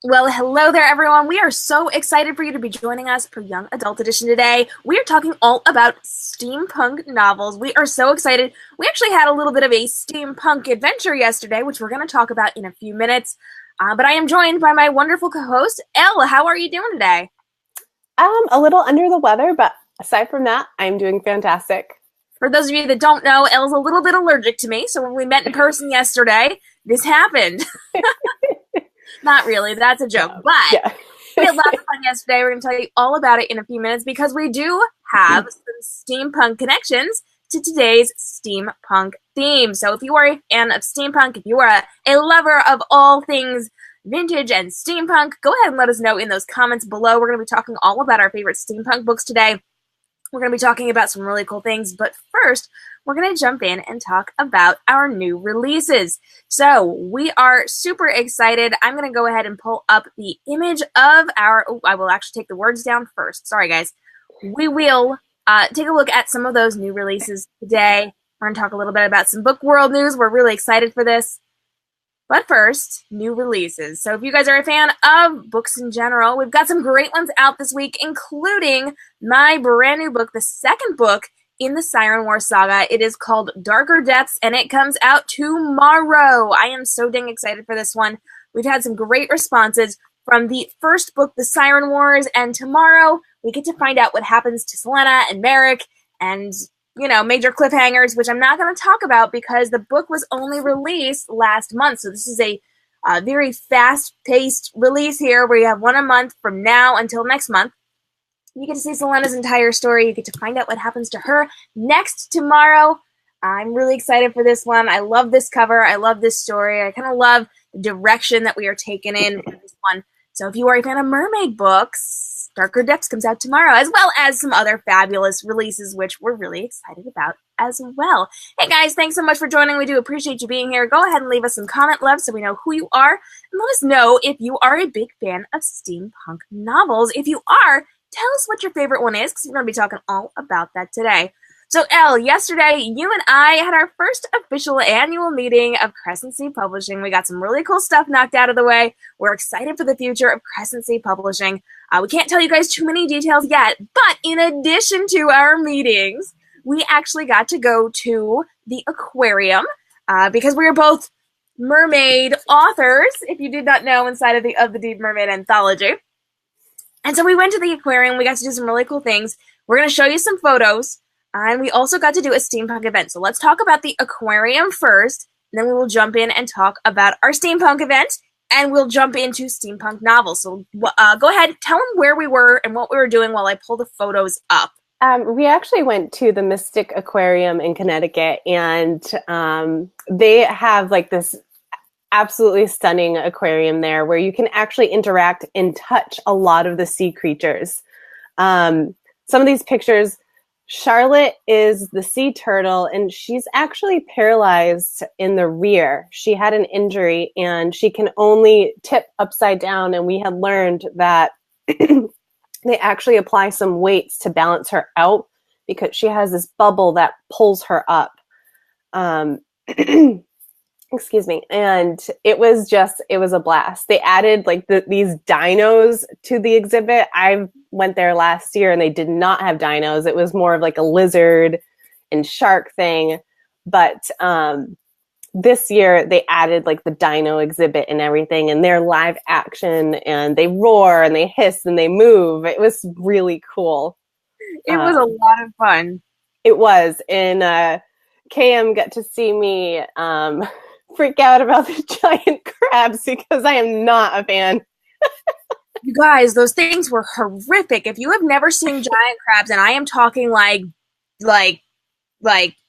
Well, hello there, everyone. We are so excited for you to be joining us for Young Adult Edition today. We are talking all about steampunk novels. We are so excited. We actually had a little bit of a steampunk adventure yesterday, which we're going to talk about in a few minutes. But I am joined by my wonderful co-host, Elle. How are you doing today? A little under the weather, but aside from that, I'm doing fantastic. For those of you that don't know, Elle's a little bit allergic to me, so when we met in person yesterday, this happened. Not really, that's a joke, but Yeah. we had lots of fun yesterday. We're going to tell you all about it in a few minutes because we do have some steampunk connections to today's steampunk theme. So if you are a fan of steampunk, if you are a lover of all things vintage and steampunk, go ahead and let us know in those comments below. We're going to be talking all about our favorite steampunk books today. We're going to be talking about some really cool things, but first, we're going to jump in and talk about our new releases. So, we are super excited. I'm going to go ahead and pull up the image of I will actually take the words down first. Sorry, guys. We will take a look at some of those new releases today. We're going to talk a little bit about some book world news. We're really excited for this. But first, new releases. So if you guys are a fan of books in general, we've got some great ones out this week, including my brand new book, the second book in the Siren War saga. It is called Darker Depths, and it comes out tomorrow. I am so dang excited for this one. We've had some great responses from the first book, The Siren Wars, and tomorrow we get to find out what happens to Selena and Merrick and major cliffhangers, which I'm not going to talk about because the book was only released last month. So this is a very fast-paced release here where you have one a month from now until next month. You get to see Selena's entire story. You get to find out what happens to her next tomorrow. I'm really excited for this one. I love this cover. I love this story. I kind of love the direction that we are taking in for this one. So if you are a fan of mermaid books, Darker Depths comes out tomorrow, as well as some other fabulous releases, which we're really excited about as well. Hey guys, thanks so much for joining. We do appreciate you being here. Go ahead and leave us some comment love so we know who you are, and let us know if you are a big fan of steampunk novels. If you are, tell us what your favorite one is, because we're going to be talking all about that today. So, Elle, yesterday, you and I had our first official annual meeting of Crescent Sea Publishing. We got some really cool stuff knocked out of the way. We're excited for the future of Crescent Sea Publishing. We can't tell you guys too many details yet, but in addition to our meetings, we actually got to go to the aquarium because we are both mermaid authors, if you did not know, inside of the Deep Mermaid anthology. And so we went to the aquarium. We got to do some really cool things. We're going to show you some photos. And we also got to do a steampunk event. So let's talk about the aquarium first, and then we will jump in and talk about our steampunk event, and we'll jump into steampunk novels. So go ahead, tell them where we were and what we were doing while I pull the photos up. We actually went to the Mystic Aquarium in Connecticut, and they have like this absolutely stunning aquarium there where you can actually interact and touch a lot of the sea creatures. Some of these pictures, Charlotte is the sea turtle, and she's actually paralyzed in the rear. She had an injury, and she can only tip upside down, and we had learned that they actually apply some weights to balance her out because she has this bubble that pulls her up. Excuse me. And it was a blast. They added like these dinos to the exhibit. I went there last year and they did not have dinos. It was more of like a lizard and shark thing. But this year they added like the dino exhibit and everything, and they're live action and they roar and they hiss and they move. It was really cool. It was a lot of fun. It was. And KM got to see me freak out about the giant crabs because I am not a fan. You guys, those things were horrific. If you have never seen giant crabs, and I am talking like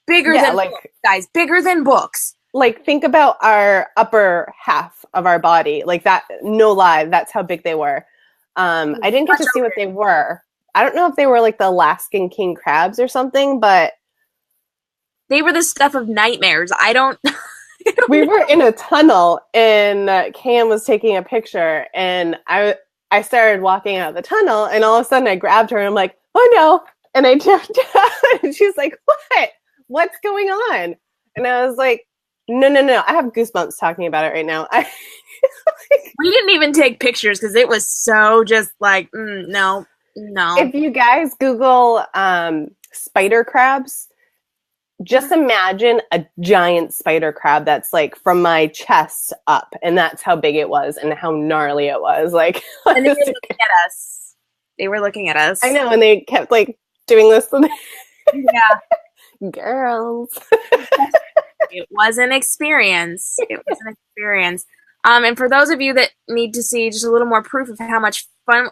bigger than books, guys, bigger than books. Like, think about our upper half of our body. Like that, no lie, that's how big they were. I didn't get to see what they were. I don't know if they were like the Alaskan king crabs or something, but they were the stuff of nightmares. We were in a tunnel, and Cam was taking a picture, and I started walking out of the tunnel, and all of a sudden I grabbed her, and I'm like, oh no, and I jumped out, and she's like, what? What's going on? And I was like, No. I have goosebumps talking about it right now. We didn't even take pictures because it was so just like, no. If you guys Google spider crabs, just imagine a giant spider crab that's like from my chest up, and that's how big it was and how gnarly it was. Like, And they were looking at us. They were looking at us. I know, and they kept like doing this. Yeah. Girls. It was an experience. And for those of you that need to see just a little more proof of how much fun,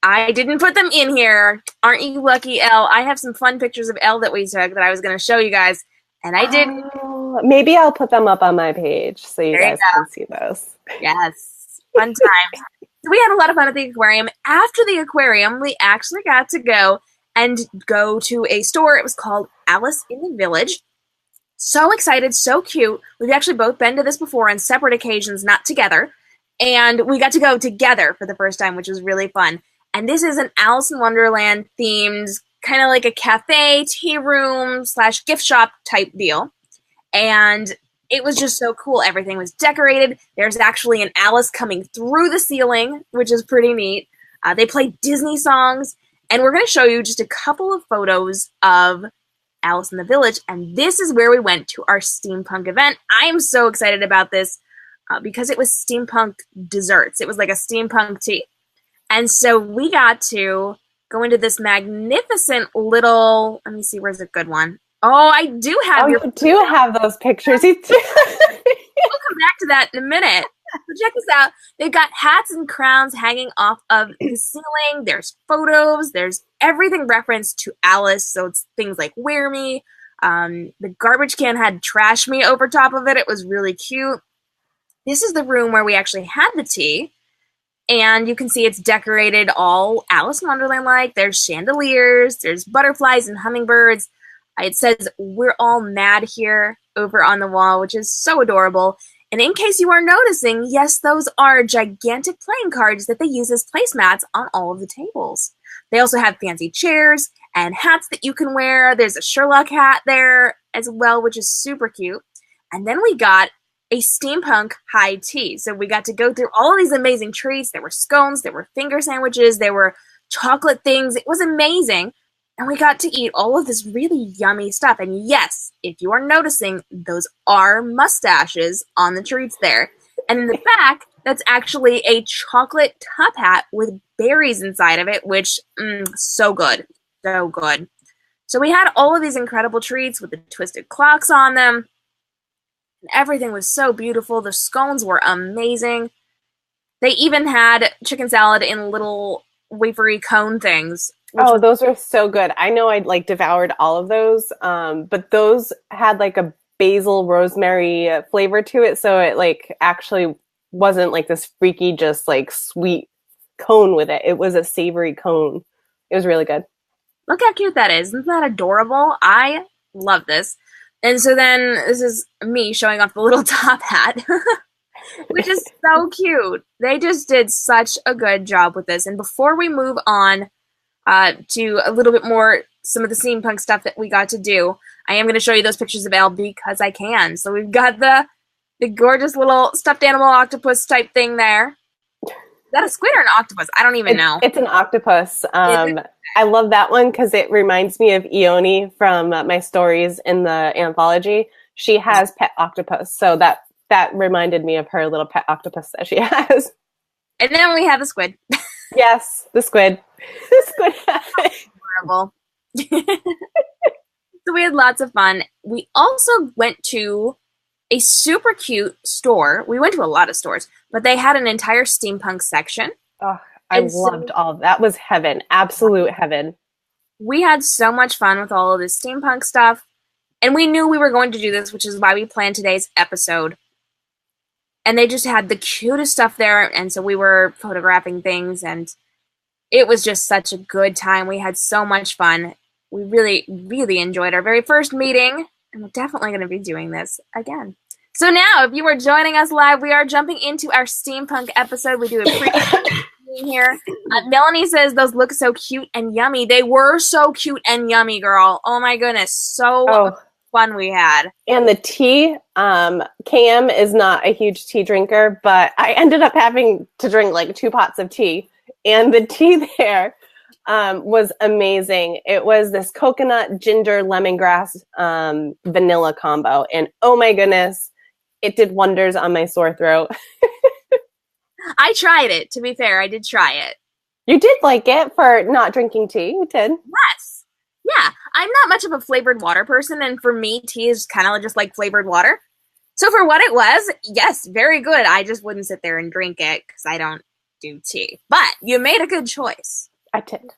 I didn't put them in here. Aren't you lucky, Elle? I have some fun pictures of Elle that we took that I was going to show you guys, and I did. Maybe I'll put them up on my page so you guys can see those. Yes, fun times. So we had a lot of fun at the aquarium. After the aquarium, we actually got to go to a store. It was called Alice in the Village. So excited, so cute. We've actually both been to this before on separate occasions, not together. And we got to go together for the first time, which was really fun. And this is an Alice in Wonderland themed, kind of like a cafe, tea room / gift shop type deal. And it was just so cool. Everything was decorated. There's actually an Alice coming through the ceiling, which is pretty neat. They play Disney songs. And we're going to show you just a couple of photos of Alice in the Village. And this is where we went to our steampunk event. I am so excited about this because it was steampunk desserts. It was like a steampunk tea. And so we got to go into this magnificent little, let me see, where's a good one? Oh, I do have you do have those pictures. We'll come back to that in a minute. So check this out. They've got hats and crowns hanging off of the ceiling. There's photos. There's everything referenced to Alice. So it's things like Wear Me. The garbage can had Trash Me over top of it. It was really cute. This is the room where we actually had the tea. And you can see it's decorated all Alice in Wonderland-like. There's chandeliers, there's butterflies and hummingbirds. It says, "We're all mad here" over on the wall, which is so adorable. And in case you are noticing, yes, those are gigantic playing cards that they use as placemats on all of the tables. They also have fancy chairs and hats that you can wear. There's a Sherlock hat there as well, which is super cute. And then we got a steampunk high tea. So we got to go through all of these amazing treats. There were scones, there were finger sandwiches, there were chocolate things. It was amazing. And we got to eat all of this really yummy stuff. And yes, if you are noticing, those are mustaches on the treats there. And in the back, that's actually a chocolate top hat with berries inside of it, which, so good. So good. So we had all of these incredible treats with the twisted clocks on them. Everything was so beautiful. The scones were amazing. They even had chicken salad in little wafery cone things. Oh, those are so good. I know I'd like devoured all of those, but those had like a basil rosemary flavor to it. So it like actually wasn't like this freaky, just like sweet cone with it. It was a savory cone. It was really good. Look how cute that is. Isn't that adorable? I love this. And so then this is me showing off the little top hat, which is so cute. They just did such a good job with this. And before we move on to a little bit more, some of the steampunk stuff that we got to do, I am going to show you those pictures of Elle because I can. So we've got the gorgeous little stuffed animal octopus type thing there. Is that a squid or an octopus? I don't even know. It's an octopus. I love that one because it reminds me of Ione from my stories in the anthology. She has pet octopus, so that reminded me of her little pet octopus that she has. And then we have the squid. Yes, the squid. The squid. Adorable. So we had lots of fun. We also went to a super cute store. We went to a lot of stores, but they had an entire steampunk section. Oh, I loved all of that. That was heaven. Absolute heaven. We had so much fun with all of this steampunk stuff, and we knew we were going to do this, which is why we planned today's episode. And they just had the cutest stuff there, and so we were photographing things, and it was just such a good time. We had so much fun. We really, really enjoyed our very first meeting, and we're definitely going to be doing this again. So now, if you are joining us live, we are jumping into our steampunk episode. We do a pre here. Melanie says those look so cute and yummy. They were so cute and yummy, girl. Oh my goodness, so fun we had. And the tea, KM is not a huge tea drinker, but I ended up having to drink like 2 pots of tea. And the tea there was amazing. It was this coconut, ginger, lemongrass, vanilla combo. And oh my goodness, it did wonders on my sore throat. I tried it, to be fair. I did try it. You did like it for not drinking tea. You did. Yes. Yeah. I'm not much of a flavored water person, and for me, tea is kind of just like flavored water. So for what it was, yes, very good. I just wouldn't sit there and drink it because I don't do tea. But you made a good choice. I did.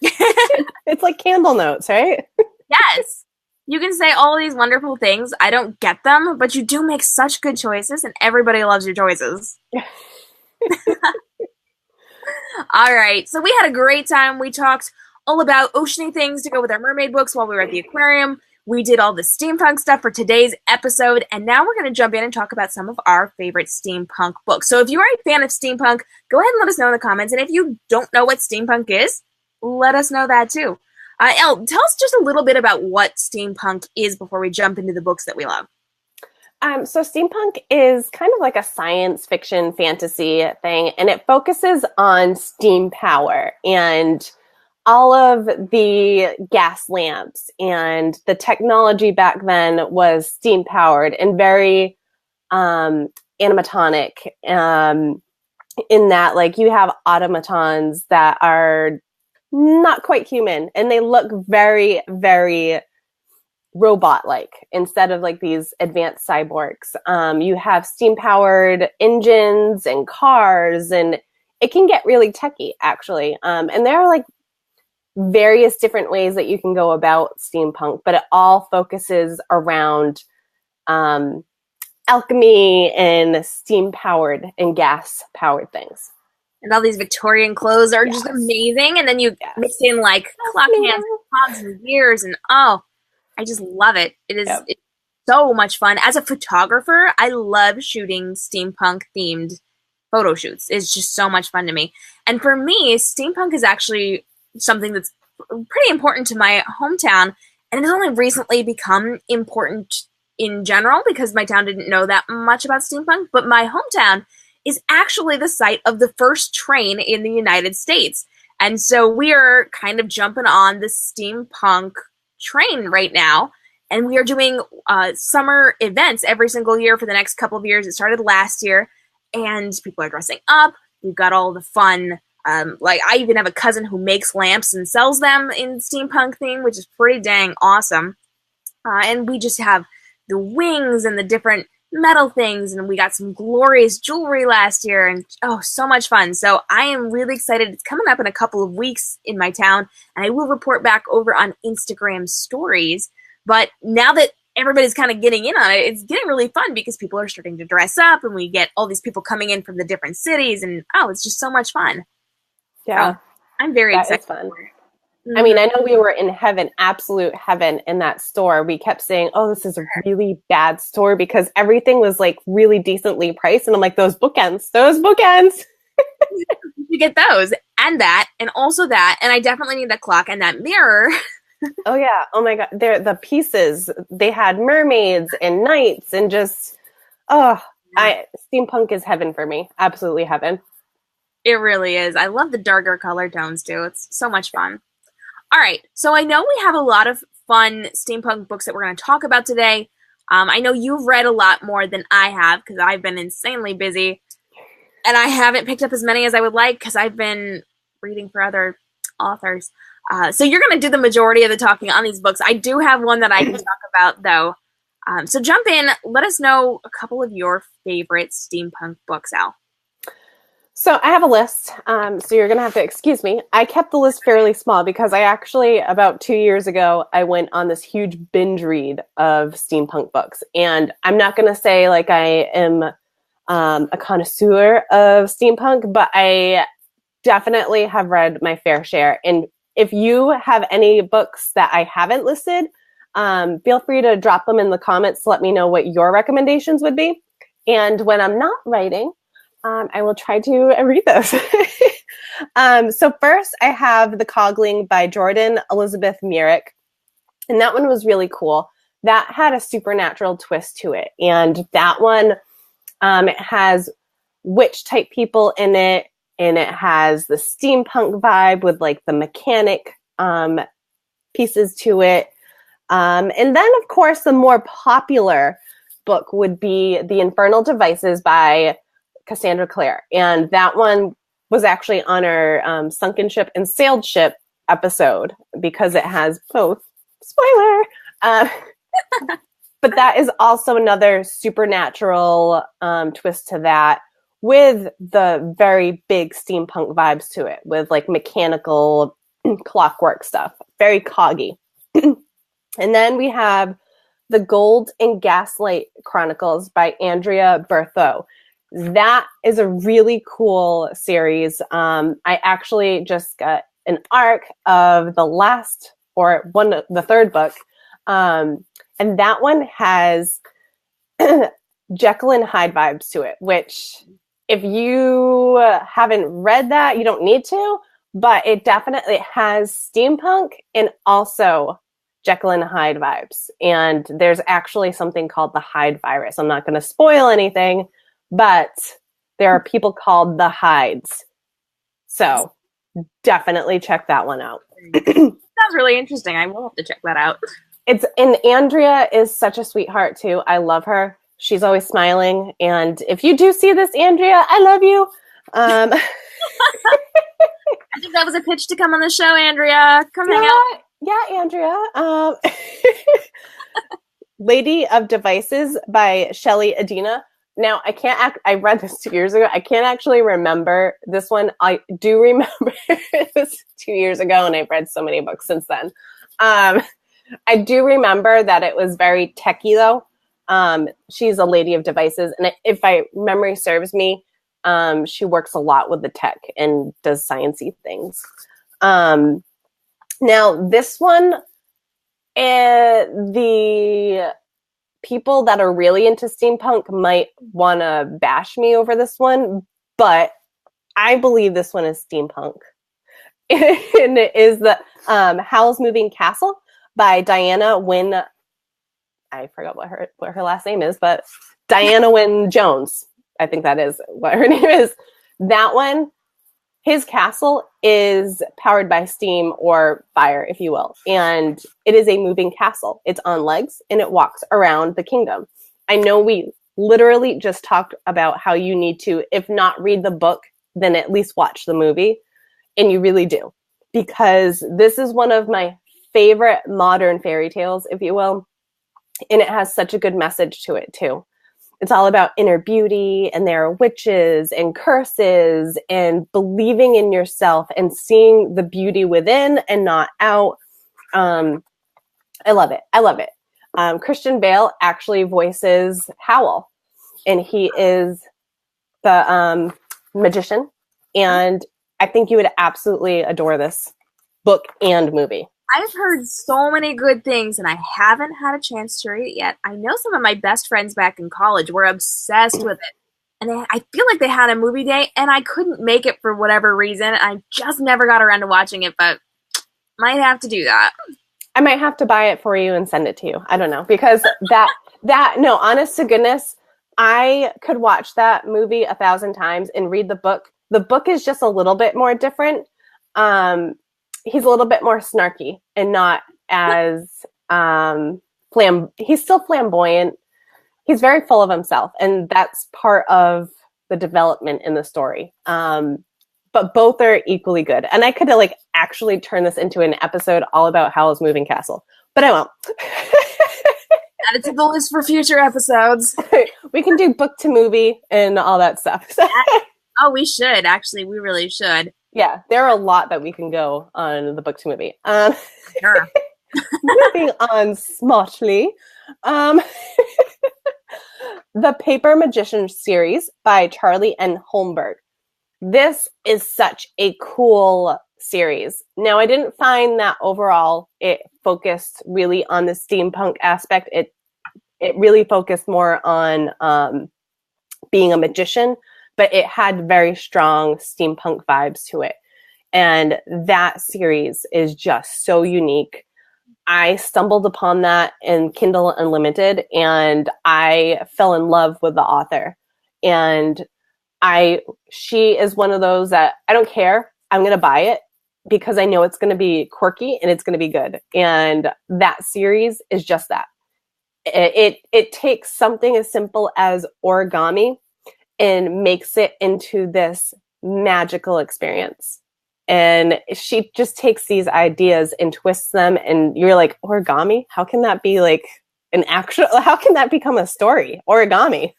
It's like candle notes, right? Yes. You can say all these wonderful things. I don't get them, but you do make such good choices, and everybody loves your choices. All right. So we had a great time. We talked all about oceany things to go with our mermaid books while we were at the aquarium. We did all the steampunk stuff for today's episode, and now we're going to jump in and talk about some of our favorite steampunk books. So if you are a fan of steampunk, go ahead and let us know in the comments, and if you don't know what steampunk is, let us know that too. Elle, tell us just a little bit about what steampunk is before we jump into the books that we love. So steampunk is kind of like a science fiction fantasy thing, and it focuses on steam power and all of the gas lamps, and the technology back then was steam powered and very animatronic, in that like you have automatons that are not quite human, and they look very, very robot-like instead of like these advanced cyborgs. You have steam-powered engines and cars, and it can get really techy, actually. And there are like various different ways that you can go about steampunk, but it all focuses around alchemy and steam-powered and gas-powered things. And all these Victorian clothes are just amazing. And then you mix in like clock hands and cogs and gears. And I just love it. It's so much fun. As a photographer, I love shooting steampunk themed photo shoots. It's just so much fun to me. And for me, steampunk is actually something that's pretty important to my hometown. And it has only recently become important in general because my town didn't know that much about steampunk. But my hometown is actually the site of the first train in the United States. And so we are kind of jumping on the steampunk train right now. And we are doing summer events every single year for the next couple of years. It started last year, and people are dressing up. We've got all the fun. Like I even have a cousin who makes lamps and sells them in steampunk theme, which is pretty dang awesome. And we just have the wings and the different metal things, and we got some glorious jewelry last year, and so much fun. So I am really excited. It's coming up in a couple of weeks in my town, and I will report back over on Instagram stories. But now that everybody's kind of getting in on it, it's getting really fun because people are starting to dress up, and we get all these people coming in from the different cities, and it's just so much fun. Yeah, so I'm very excited. It's fun. I mean, I know we were in heaven, absolute heaven in that store. We kept saying, this is a really bad store because everything was like really decently priced. And I'm like, those bookends. You get those and that and also that. And I definitely need that clock and that mirror. Oh, yeah. Oh, my God. The pieces. They had mermaids and knights and just, steampunk is heaven for me. Absolutely heaven. It really is. I love the darker color tones, too. It's so much fun. All right, so I know we have a lot of fun steampunk books that we're going to talk about today. I know you've read a lot more than I have because I've been insanely busy, and I haven't picked up as many as I would like because I've been reading for other authors. So you're going to do the majority of the talking on these books. I do have one that I can talk about, though. So jump in. Let us know a couple of your favorite steampunk books, Al. So I have a list, so you're going to have to excuse me. I kept the list fairly small because I actually, about 2 years ago, I went on this huge binge read of steampunk books. And I'm not going to say like I am a connoisseur of steampunk, but I definitely have read my fair share. And if you have any books that I haven't listed, feel free to drop them in the comments to let me know what your recommendations would be. And when I'm not writing, I will try to read those. So first, I have The Cogling by Jordan Elizabeth Myrick. And that one was really cool that had a supernatural twist to it. And that one, it has witch type people in it, and it has the steampunk vibe with like the mechanic pieces to it. And then, of course, the more popular book would be The Infernal Devices by Cassandra Clare. And that one was actually on our Sunken Ship and Sailed Ship episode because it has both. Spoiler! But that is also another supernatural twist to that, with the very big steampunk vibes to it, with like mechanical clockwork stuff. Very coggy. And then we have The Gold and Gaslight Chronicles by Andrea Berthaud. That is a really cool series. I actually just got an arc of the third book. And that one has Jekyll and Hyde vibes to it, which if you haven't read that, you don't need to, but it definitely has steampunk and also Jekyll and Hyde vibes. And there's actually something called the Hyde virus. I'm not going to spoil anything, but there are people called the Hydes. So definitely check that one out. Sounds really interesting. I will have to check that out. And Andrea is such a sweetheart too. I love her. She's always smiling. And if you do see this, Andrea, I love you. I think that was a pitch to come on the show, Andrea. Come hang out. Yeah, Andrea. Lady of Devices by Shelley Adina. Now, I read this 2 years ago. I can't actually remember this one. I do remember it was 2 years ago, and I've read so many books since then. I do remember that it was very techy, though. She's a lady of devices, and if memory serves me, she works a lot with the tech and does sciencey things. Now, this one, the people that are really into steampunk might want to bash me over this one, but I believe this one is steampunk. And it is the Howl's Moving Castle by Diana Wynne. I forgot what her last name is, but Diana Wynne Jones. I think that is what her name is. That one, his castle is powered by steam or fire, if you will. And it is a moving castle. It's on legs and it walks around the kingdom. I know we literally just talked about how you need to, if not read the book, then at least watch the movie. And you really do. Because this is one of my favorite modern fairy tales, if you will. And it has such a good message to it, too. It's all about inner beauty, and there are witches and curses and believing in yourself and seeing the beauty within and not out. I love it. I love it. Christian Bale actually voices Howl, and he is the magician. And I think you would absolutely adore this book and movie. I've heard so many good things, and I haven't had a chance to read it yet. I know some of my best friends back in college were obsessed with it. And I feel like they had a movie day, and I couldn't make it for whatever reason. I just never got around to watching it, but might have to do that. I might have to buy it for you and send it to you. I don't know. Because no, honest to goodness, I could watch that movie 1,000 times and read the book. The book is just a little bit more different. He's a little bit more snarky and not as he's still flamboyant. He's very full of himself, and that's part of the development in the story. But both are equally good. And I could actually turn this into an episode all about Howl's Moving Castle, but I won't. Add it to the list for future episodes. We can do book to movie and all that stuff. Oh, we should. Actually, we really should. Yeah, there are a lot that we can go on the book to movie. Sure. Moving on smartly. The Paper Magician series by Charlie N. Holmberg. This is such a cool series. Now, I didn't find that overall it focused really on the steampunk aspect. It really focused more on being a magician, but it had very strong steampunk vibes to it. And that series is just so unique. I stumbled upon that in Kindle Unlimited, and I fell in love with the author. And she is one of those that I don't care. I'm going to buy it because I know it's going to be quirky and it's going to be good. And that series is just that. It takes something as simple as origami and makes it into this magical experience. And she just takes these ideas and twists them, and you're like, origami? How can that be like an actual, how can that become a story? Origami.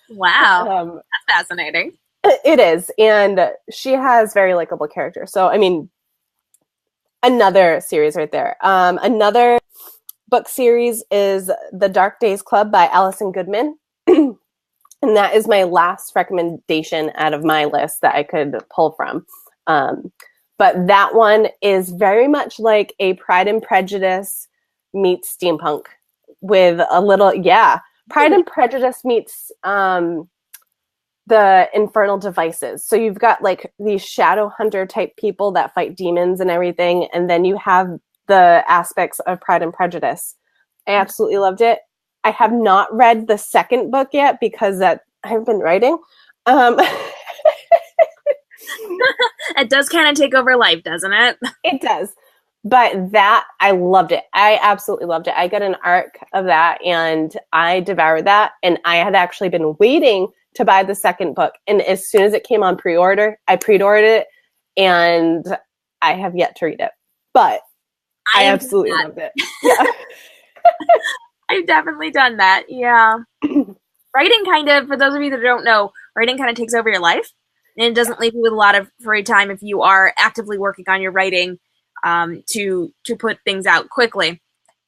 Wow. That's fascinating. It is. And she has very likable characters. So, I mean, another series right there. Another book series is The Dark Days Club by Alison Goodman. And that is my last recommendation out of my list that I could pull from. But that one is very much like a Pride and Prejudice meets steampunk with a little, Pride and Prejudice meets the infernal devices. So you've got like these shadow hunter type people that fight demons and everything. And then you have the aspects of Pride and Prejudice. I absolutely loved it. I have not read the second book yet because I've been writing. It does kind of take over life, doesn't it? It does. But that, I loved it. I absolutely loved it. I got an arc of that and I devoured that. And I had actually been waiting to buy the second book. And as soon as it came on pre-order, I pre-ordered it and I have yet to read it. But I absolutely loved it. Yeah. I've definitely done that. Yeah. Writing kind of, for those of you that don't know, writing kind of takes over your life. And it doesn't leave you with a lot of free time if you are actively working on your writing to put things out quickly.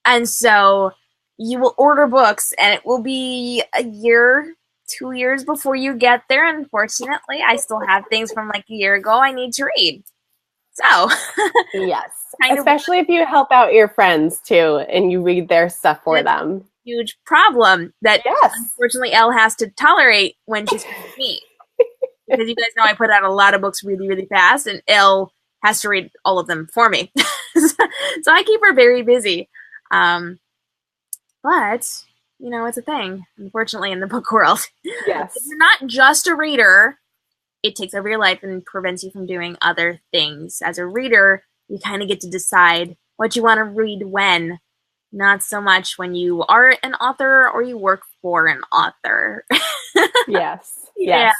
And so you will order books and it will be a year, 2 years before you get there. Unfortunately, I still have things from like a year ago I need to read. So yes, especially if you help out your friends too and you read their stuff for them. Huge problem that unfortunately Elle has to tolerate when she's with me. Because you guys know I put out a lot of books really, really fast, and Elle has to read all of them for me. So I keep her very busy. But, you know, it's a thing, unfortunately, in the book world. Yes. If you're not just a reader, it takes over your life and prevents you from doing other things. As a reader, you kind of get to decide what you want to read when, not so much when you are an author or you work for an author. Yes. Yes. Yeah.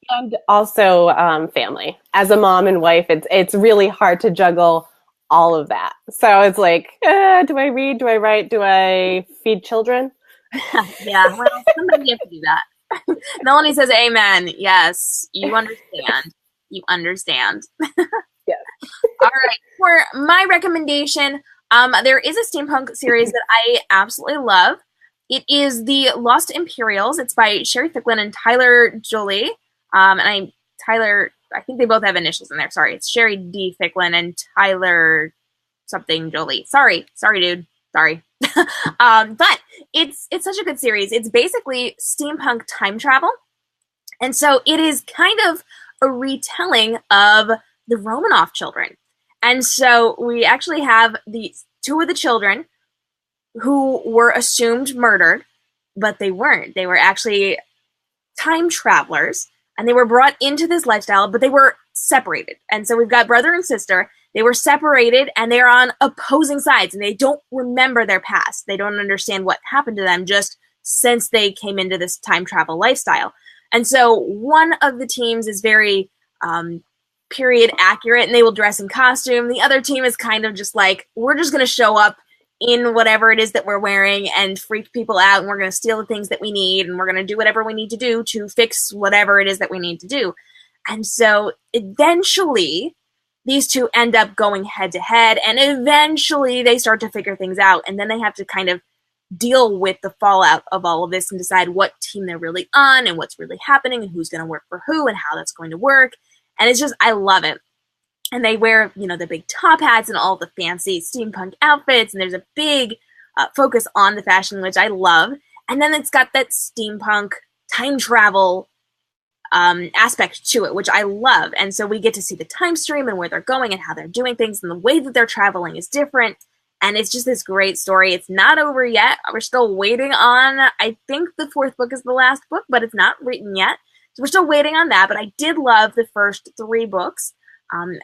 And also family. As a mom and wife, it's really hard to juggle all of that. So it's like, do I read? Do I write? Do I feed children? Yeah, well, sometimes you have to do that. Melanie says, amen. Yes, you understand. You understand. Yes. All right. For my recommendation, there is a steampunk series that I absolutely love. It is The Lost Imperials. It's by Sherry Ficklin and Tyler Jolie. I think they both have initials in there. Sorry. It's Sherry D. Ficklin and Tyler something Jolie. Sorry, dude. Sorry. But it's such a good series. It's basically steampunk time travel. And so it is kind of a retelling of the Romanov children. And so we actually have the two of the children who were assumed murdered, but they weren't. They were actually time travelers, and they were brought into this lifestyle, but they were separated. And so we've got brother and sister. They were separated, and they're on opposing sides, and they don't remember their past. They don't understand what happened to them just since they came into this time travel lifestyle. And so one of the teams is very period accurate, and they will dress in costume. The other team is kind of just like, we're just going to show up in whatever it is that we're wearing and freak people out, and we're going to steal the things that we need, and we're going to do whatever we need to do to fix whatever it is that we need to do. And so eventually these two end up going head to head, and eventually they start to figure things out, and then they have to kind of deal with the fallout of all of this and decide what team they're really on and what's really happening and who's going to work for who and how that's going to work. And it's just, I love it. And they wear, you know, the big top hats and all the fancy steampunk outfits, and there's a big focus on the fashion, which I love. And then it's got that steampunk time travel aspect to it, which I love. And so we get to see the time stream and where they're going and how they're doing things, and the way that they're traveling is different. And it's just this great story. It's not over yet. We're still waiting on, I think the fourth book is the last book, but it's not written yet. So we're still waiting on that, but I did love the first 3 books.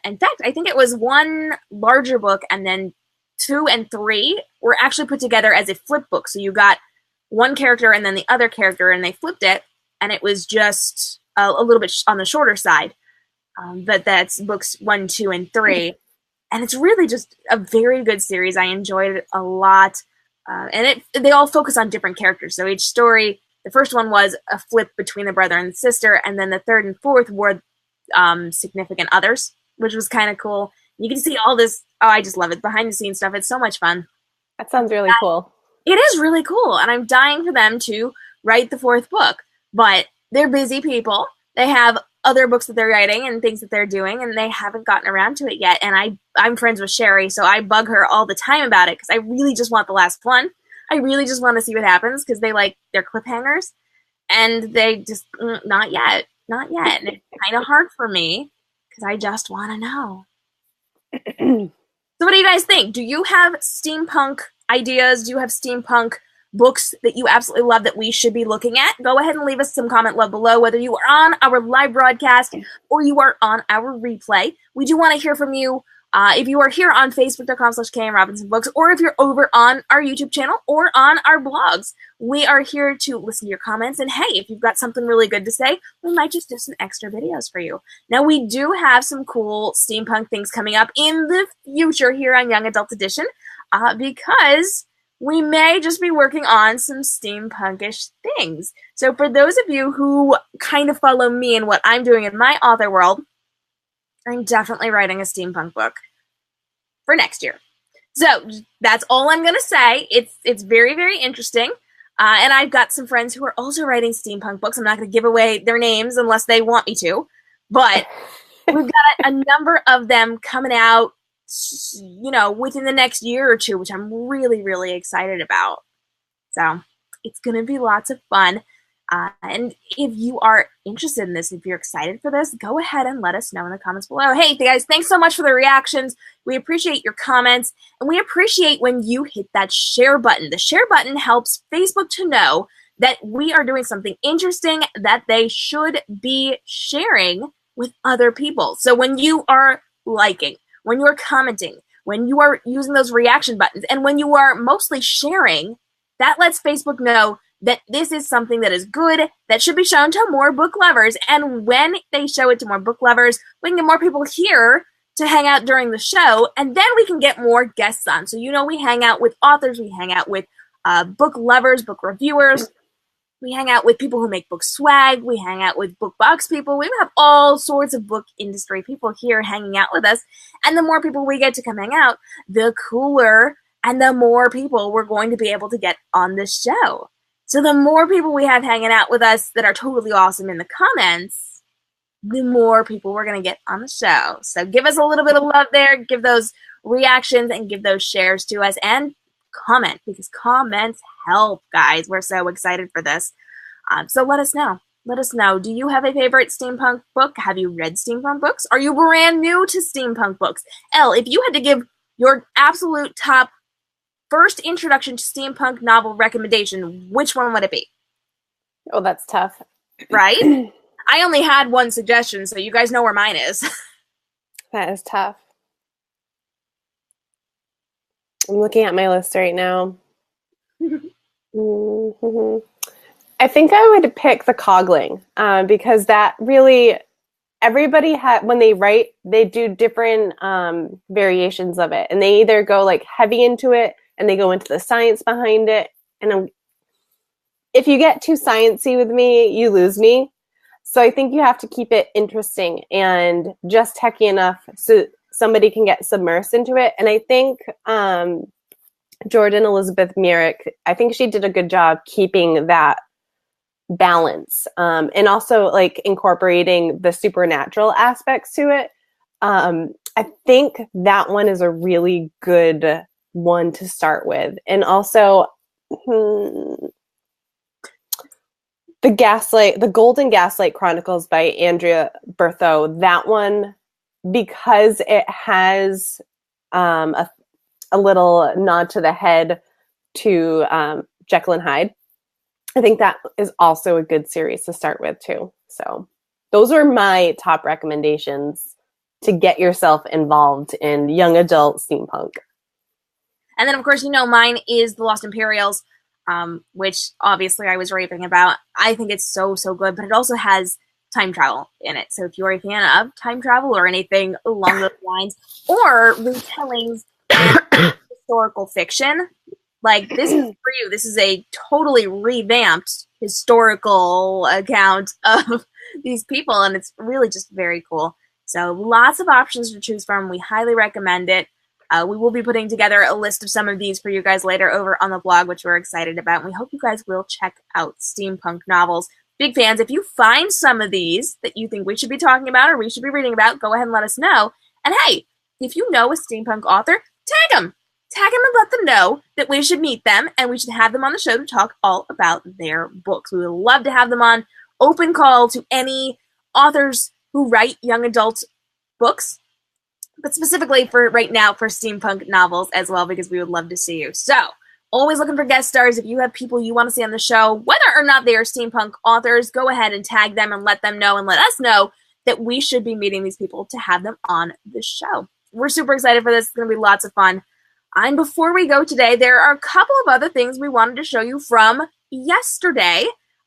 In fact, I think it was one larger book, and then 2 and 3 were actually put together as a flip book. So you got one character and then the other character, and they flipped it, and it was just a little bit on the shorter side. But that's books 1, 2, and 3. And it's really just a very good series. I enjoyed it a lot. And they all focus on different characters. So each story, the first one was a flip between the brother and the sister, and then the third and fourth were significant others, which was kind of cool. You can see all this, I just love it, behind the scenes stuff. It's so much fun. That sounds really cool. It is really cool, and I'm dying for them to write the fourth book. But they're busy people. They have other books that they're writing and things that they're doing, and they haven't gotten around to it yet. And I'm friends with Sherry, so I bug her all the time about it because I really just want the last one. I really just want to see what happens because they like their cliffhangers, and they just not yet. And it's kind of hard for me because I just want to know. So what do you guys think? Do you have steampunk ideas? Do you have steampunk books that you absolutely love that we should be looking at? Go ahead and leave us some comment love below, whether you are on our live broadcast or you are on our replay. We do want to hear from you. If you are here on Facebook.com/k.m.robinson or if you're over on our YouTube channel or on our blogs, we are here to listen to your comments. And hey, if you've got something really good to say, we might just do some extra videos for you. Now, we do have some cool steampunk things coming up in the future here on Young Adult Edition because we may just be working on some steampunkish things. So for those of you who kind of follow me and what I'm doing in my author world, I'm definitely writing a steampunk book for next year. So that's all I'm going to say. It's very, very interesting. And I've got some friends who are also writing steampunk books. I'm not going to give away their names unless they want me to. But we've got a number of them coming out, within the next year or two, which I'm really, really excited about. So it's going to be lots of fun. And if you are interested in this, if you're excited for this, go ahead and let us know in the comments below. Hey, guys, thanks so much for the reactions. We appreciate your comments, and we appreciate when you hit that share button. The share button helps Facebook to know that we are doing something interesting that they should be sharing with other people. So when you are liking, when you are commenting, when you are using those reaction buttons, and when you are mostly sharing, that lets Facebook know that this is something that is good, that should be shown to more book lovers. And when they show it to more book lovers, we can get more people here to hang out during the show, and then we can get more guests on. So, we hang out with authors, we hang out with book lovers, book reviewers, we hang out with people who make book swag, we hang out with book box people, we have all sorts of book industry people here hanging out with us. And the more people we get to come hang out, the cooler and the more people we're going to be able to get on this show. So the more people we have hanging out with us that are totally awesome in the comments, the more people we're going to get on the show. So give us a little bit of love there. Give those reactions and give those shares to us. And comment, because comments help, guys. We're so excited for this. So let us know. Let us know. Do you have a favorite steampunk book? Have you read steampunk books? Are you brand new to steampunk books? Elle, if you had to give your absolute top first introduction to steampunk novel recommendation, which one would it be? Oh, that's tough. Right? I only had one suggestion, so you guys know where mine is. That is tough. I'm looking at my list right now. I think I would pick The Cogling because that really, everybody when they write, they do different variations of it. And they either go like heavy into it and they go into the science behind it. And if you get too sciencey with me, you lose me. So I think you have to keep it interesting and just techy enough so somebody can get submersed into it. And I think Jordan Elizabeth Myrick, I think she did a good job keeping that balance and also like incorporating the supernatural aspects to it. I think that one is a really good one to start with. And also the Golden Gaslight Chronicles by Andrea Berthaud, that one, because it has a little nod to the head to Jekyll and Hyde. I think that is also a good series to start with too. So those are my top recommendations to get yourself involved in young adult steampunk. And then, of course, mine is The Lost Imperials, which obviously I was raving about. I think it's so, so good, but it also has time travel in it. So if you're a fan of time travel or anything along those lines, or retellings and historical fiction, like, this is for you. This is a totally revamped historical account of these people, and it's really just very cool. So lots of options to choose from. We highly recommend it. We will be putting together a list of some of these for you guys later over on the blog, which we're excited about. And we hope you guys will check out Steampunk novels. Big fans. If you find some of these that you think we should be talking about or we should be reading about, go ahead and let us know. And hey, if you know a steampunk author, tag them. Tag them and let them know that we should meet them and we should have them on the show to talk all about their books. We would love to have them on. Open call to any authors who write young adult books, but specifically for right now for steampunk novels as well, because we would love to see you. So, always looking for guest stars. If you have people you want to see on the show, whether or not they are steampunk authors, go ahead and tag them and let them know and let us know that we should be meeting these people to have them on the show. We're super excited for this. It's going to be lots of fun. And before we go today, there are a couple of other things we wanted to show you from yesterday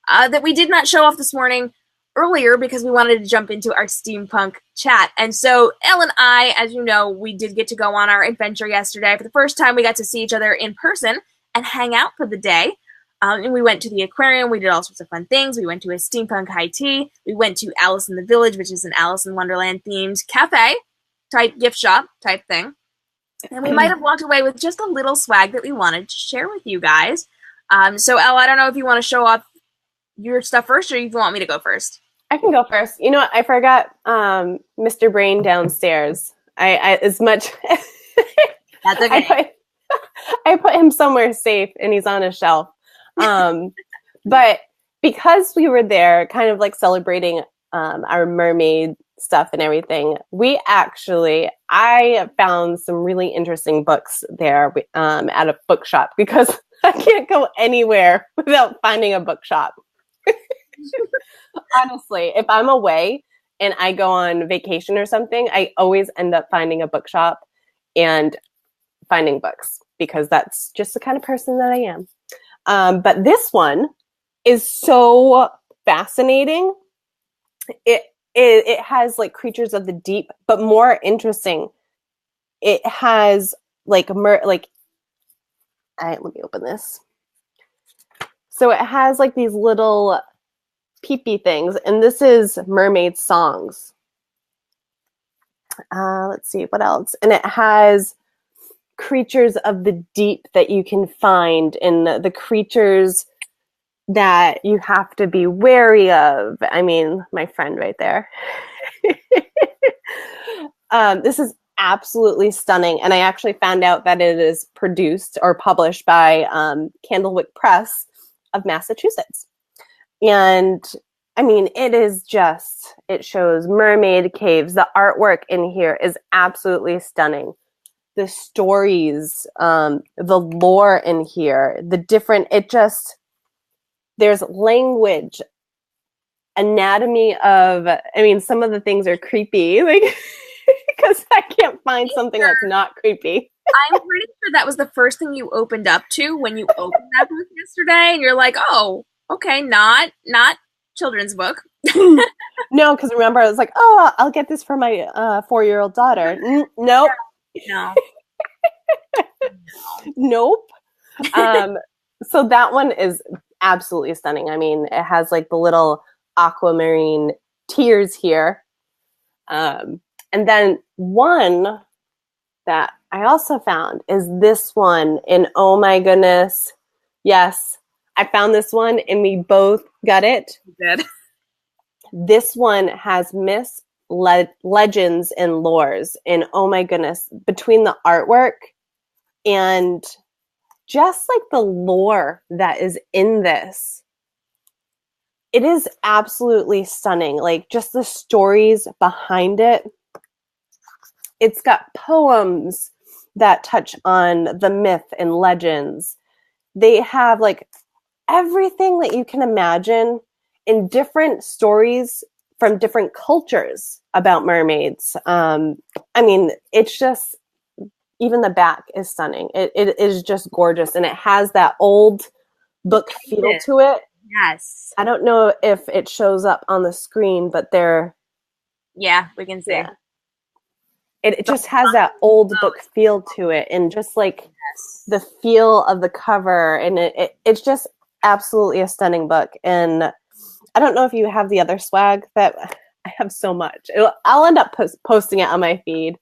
that we did not show off this morning earlier because we wanted to jump into our steampunk chat. And so Elle and I, as you know, we did get to go on our adventure yesterday. For the first time, we got to see each other in person and hang out for the day. And we went to the aquarium. We did all sorts of fun things. We went to a steampunk high tea. We went to Alice in the Village, which is an Alice in Wonderland themed cafe type gift shop type thing. And we might have walked away with just a little swag that we wanted to share with you guys. So Elle, I don't know if you want to show off your stuff first or if you want me to go first. I can go first. You know what? I forgot Mr. Brain downstairs. I as much That's okay. I put him somewhere safe and he's on a shelf. But because we were there kind of like celebrating our mermaid stuff and everything, I found some really interesting books there at a bookshop because I can't go anywhere without finding a bookshop. Honestly, if I'm away and I go on vacation or something, I always end up finding a bookshop and finding books because that's just the kind of person that I am. But this one is so fascinating. It has like creatures of the deep, but more interesting, it has let me open this. So it has like these little peepee things, and this is mermaid songs. Let's see what else. And it has creatures of the deep that you can find, and the creatures that you have to be wary of. I mean, my friend right there. This is absolutely stunning, and I actually found out that it is produced or published by Candlewick Press of Massachusetts. And I mean, it shows mermaid caves. The artwork in here is absolutely stunning. The stories, the lore in here, there's language, anatomy of, I mean, some of the things are creepy, like, because I can't find something that's not creepy. I'm pretty sure that was the first thing you opened up to when you opened that book yesterday, and you're like, oh, okay, not children's book. No, because remember, I was like, oh, I'll get this for my 4-year-old daughter. Nope. No. Nope. So that one is absolutely stunning. I mean, it has like the little aquamarine tears here. And then one that I also found is this one. And oh my goodness. Yes, I found this one and we both got it. You did. This one has myths, legends, and lores. And oh my goodness, between the artwork and just like the lore that is in this, it is absolutely stunning. Like just the stories behind it. It's got poems that touch on the myth and legends. They have like everything that you can imagine in different stories from different cultures about mermaids. I mean, it's just, even the back is stunning. It is just gorgeous, and it has that old book feel to it. Yes. I don't know if it shows up on the screen, but yeah, we can see. Yeah. It just has that old book feel to it, and just like the feel of the cover, and it's just absolutely a stunning book. And I don't know if you have the other swag that I have so much. I'll end up posting it on my feed.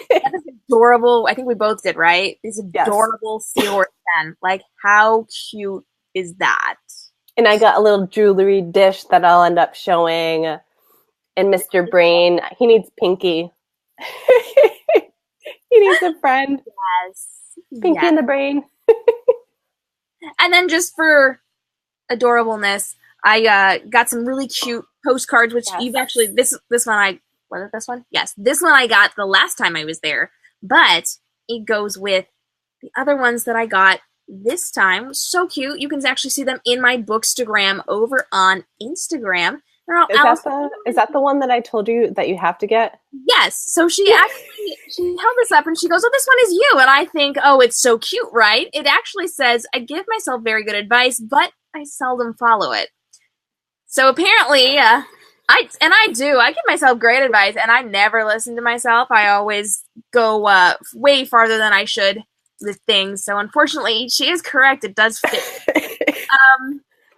That is adorable. I think we both did, right? These adorable Seahorse pen. Like, how cute is that? And I got a little jewelry dish that I'll end up showing. And Mr. Brain, he needs Pinky. He needs a friend. Yes. Pinky in the Brain. And then just for adorableness, I got some really cute postcards, which you've actually, this one was it this one? Yes. This one I got the last time I was there, but it goes with the other ones that I got this time. So cute. You can actually see them in my Bookstagram over on Instagram. Is that the one that I told you that you have to get? Yes. So she held this up and she goes, "Oh, this one is you." And I think, oh, it's so cute, right? It actually says, "I give myself very good advice, but I seldom follow it." So apparently, I give myself great advice, and I never listen to myself. I always go way farther than I should with things. So unfortunately, she is correct. It does fit.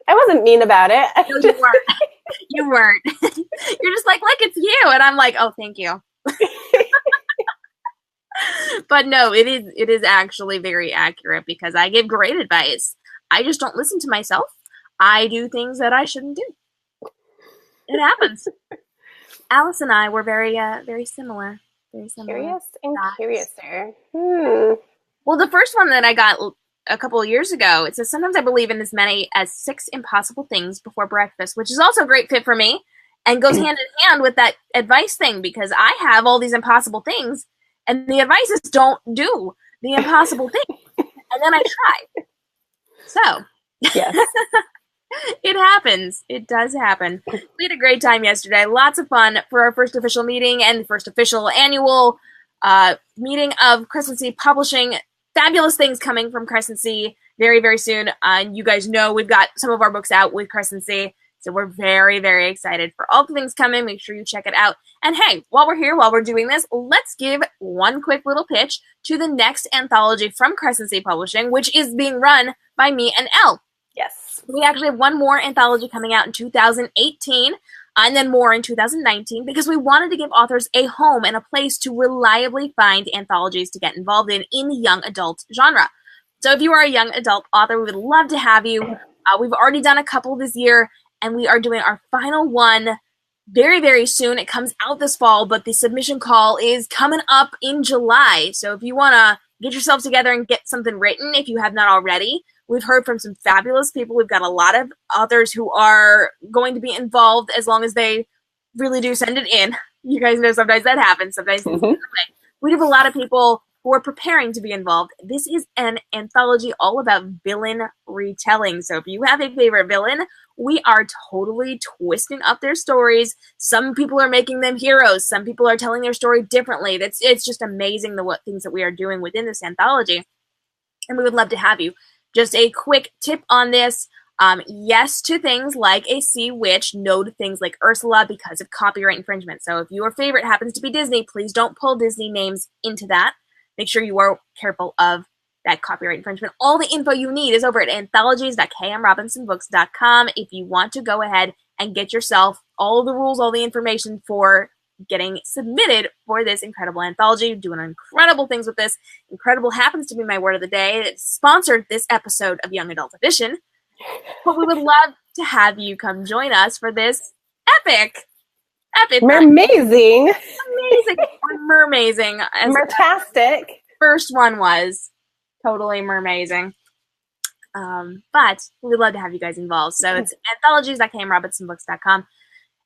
I wasn't mean about it. No, you weren't. You weren't. You're just like, look, it's you. And I'm like, oh, thank you. But no, it is actually very accurate because I give great advice. I just don't listen to myself. I do things that I shouldn't do. It happens. Alice and I were very similar. Very similar. Curious and curiouser. Well, the first one that I got a couple of years ago, it says, "Sometimes I believe in as many as 6 impossible things before breakfast," which is also a great fit for me and goes hand in hand with that advice thing because I have all these impossible things and the advice is don't do the impossible thing. And then I try. So, yes. It happens. It does happen. We had a great time yesterday. Lots of fun for our first official meeting and first official annual meeting of Crescent Sea Publishing. Fabulous things coming from Crescent Sea very, very soon. You guys know we've got some of our books out with Crescent Sea, so we're very, very excited for all the things coming. Make sure you check it out. And hey, while we're here, while we're doing this, let's give one quick little pitch to the next anthology from Crescent Sea Publishing, which is being run by me and Elle. Yes. We actually have one more anthology coming out in 2018. And then more in 2019, because we wanted to give authors a home and a place to reliably find anthologies to get involved in the young adult genre. So if you are a young adult author, we would love to have you. We've already done a couple this year, and we are doing our final one very, very soon. It comes out this fall, but the submission call is coming up in July. So if you want to get yourself together and get something written, if you have not already, we've heard from some fabulous people. We've got a lot of authors who are going to be involved as long as they really do send it in. You guys know sometimes that happens. Sometimes we have a lot of people who are preparing to be involved. This is an anthology all about villain retelling. So if you have a favorite villain, we are totally twisting up their stories. Some people are making them heroes. Some people are telling their story differently. It's just amazing what things that we are doing within this anthology. And we would love to have you. Just a quick tip on this. Yes to things like a sea witch, no to things like Ursula because of copyright infringement. So if your favorite happens to be Disney, please don't pull Disney names into that. Make sure you are careful of that copyright infringement. All the info you need is over at anthologies.k.m.robinsonbooks.com if you want to go ahead and get yourself all the rules, all the information for getting submitted for this incredible anthology. Doing incredible things with this. Incredible happens to be my word of the day. It sponsored this episode of Young Adult Edition. But we would love to have you come join us for this epic mermazing mertastic first one was totally mermazing. But we would love to have you guys involved. So it's anthologies.k.m.robinsonbooks.com.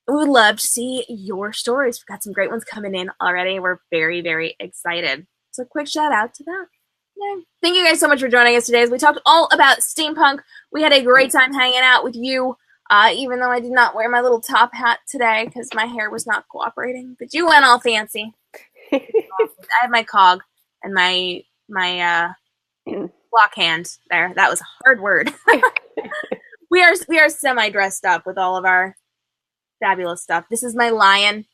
We would love to see your stories. We've got some great ones coming in already. We're very, very excited. So quick shout out to that. Yeah. Thank you guys so much for joining us today as we talked all about steampunk. We had a great time hanging out with you, even though I did not wear my little top hat today because my hair was not cooperating. But you went all fancy. I have my cog and my block hand there. That was a hard word. We are semi-dressed up with all of our fabulous stuff. This is my lion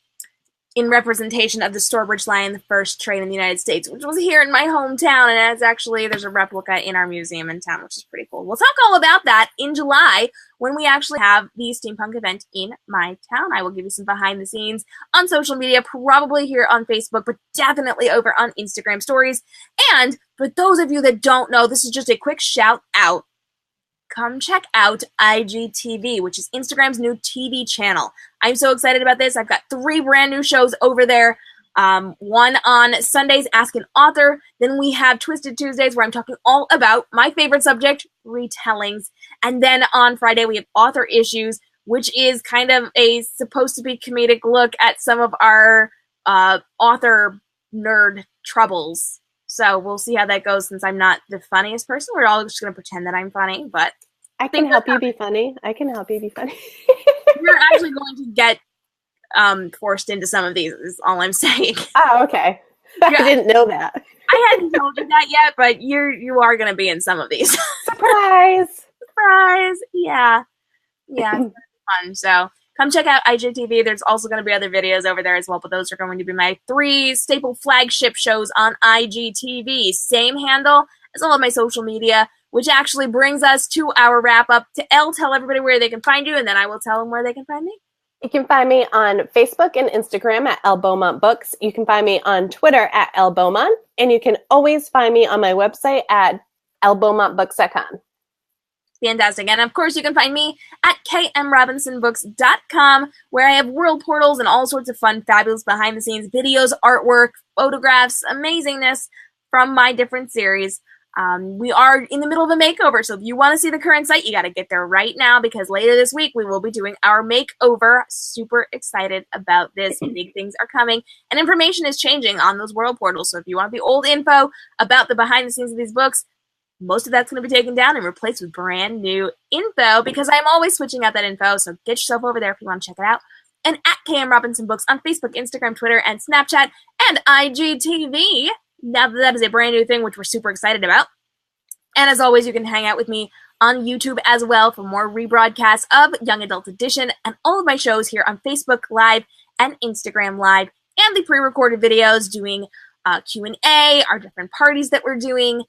in representation of the Stourbridge Lion, the first train in the United States, which was here in my hometown, and it's actually, there's a replica in our museum in town, which is pretty cool. We'll talk all about that in July when we actually have the Steampunk event in my town. I will give you some behind the scenes on social media, probably here on Facebook, but definitely over on Instagram stories. And for those of you that don't know, this is just a quick shout out. Come check out IGTV, which is Instagram's new TV channel. I'm so excited about this. I've got 3 brand new shows over there. One on Sundays, Ask an Author. Then we have Twisted Tuesdays, where I'm talking all about my favorite subject, retellings. And then on Friday, we have Author Issues, which is kind of a supposed to be comedic look at some of our author nerd troubles. So we'll see how that goes since I'm not the funniest person. We're all just going to pretend that I'm funny, but I can help you be funny. I can help you be funny. You're actually going to get forced into some of these is all I'm saying. Oh, okay. I didn't know that. I hadn't told you that yet, but you are going to be in some of these. Surprise! Surprise! Yeah. Yeah, it's going to be fun. So come check out IGTV. There's also going to be other videos over there as well, but those are going to be my 3 staple flagship shows on IGTV. Same handle as all of my social media, which actually brings us to our wrap-up. To Elle, tell everybody where they can find you, and then I will tell them where they can find me. You can find me on Facebook and Instagram at Elle Beaumont Books. You can find me on Twitter at Elle Beaumont, and you can always find me on my website at ellebeaumontbooks.com. Fantastic. And of course, you can find me at k.m.robinsonbooks.com, where I have world portals and all sorts of fun, fabulous behind the scenes videos, artwork, photographs, amazingness from my different series. We are in the middle of a makeover, so if you want to see the current site, you got to get there right now because later this week we will be doing our makeover. Super excited about this. Big things are coming, and information is changing on those world portals. So if you want the old info about the behind the scenes of these books, most of that's going to be taken down and replaced with brand new info because I'm always switching out that info. So get yourself over there if you want to check it out. And at k.m. Robinson Books on Facebook, Instagram, Twitter, and Snapchat, and IGTV. Now that is a brand new thing, which we're super excited about. And as always, you can hang out with me on YouTube as well for more rebroadcasts of Young Adult Edition and all of my shows here on Facebook Live and Instagram Live, and the pre-recorded videos doing Q&A, our different parties that we're doing,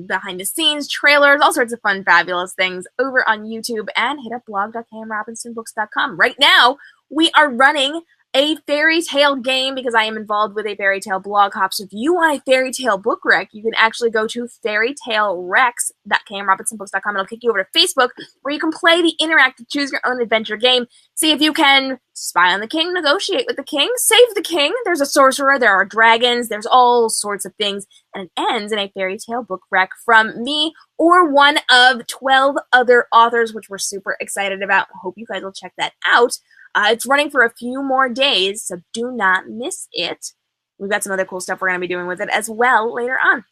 behind the scenes, trailers, all sorts of fun, fabulous things over on YouTube, and hit up blog.k.m.robinsonbooks.com. Right now, we are running a fairy tale game because I am involved with a fairy tale blog hop. So if you want a fairy tale book rec, you can actually go to fairytalerex.k.m.robinsonbooks.com. It'll kick you over to Facebook where you can play the interactive choose your own adventure game. See if you can spy on the king, negotiate with the king, save the king. There's a sorcerer, there are dragons, there's all sorts of things. And it ends in a fairy tale book rec from me or one of 12 other authors, which we're super excited about. I hope you guys will check that out. It's running for a few more days, so do not miss it. We've got some other cool stuff we're going to be doing with it as well later on.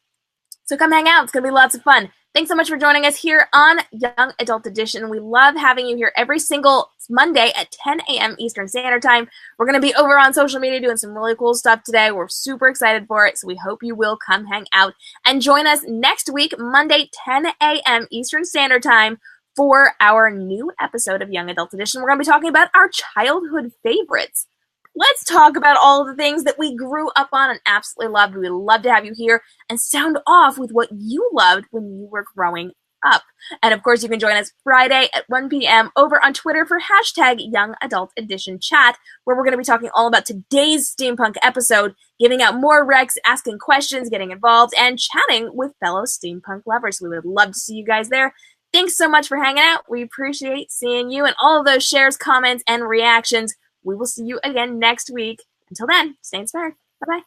So come hang out. It's going to be lots of fun. Thanks so much for joining us here on Young Adult Edition. We love having you here every single Monday at 10 a.m. Eastern Standard Time. We're going to be over on social media doing some really cool stuff today. We're super excited for it, so we hope you will come hang out and join us next week, Monday, 10 a.m. Eastern Standard Time, for our new episode of Young Adult Edition. We're going to be talking about our childhood favorites. Let's talk about all the things that we grew up on and absolutely loved. We'd love to have you here and sound off with what you loved when you were growing up. And of course, you can join us Friday at 1 p.m. over on Twitter for hashtag Young Adult Edition Chat, where we're going to be talking all about today's steampunk episode, giving out more recs, asking questions, getting involved, and chatting with fellow steampunk lovers. We would love to see you guys there. Thanks so much for hanging out. We appreciate seeing you and all of those shares, comments, and reactions. We will see you again next week. Until then, stay inspired. Bye-bye.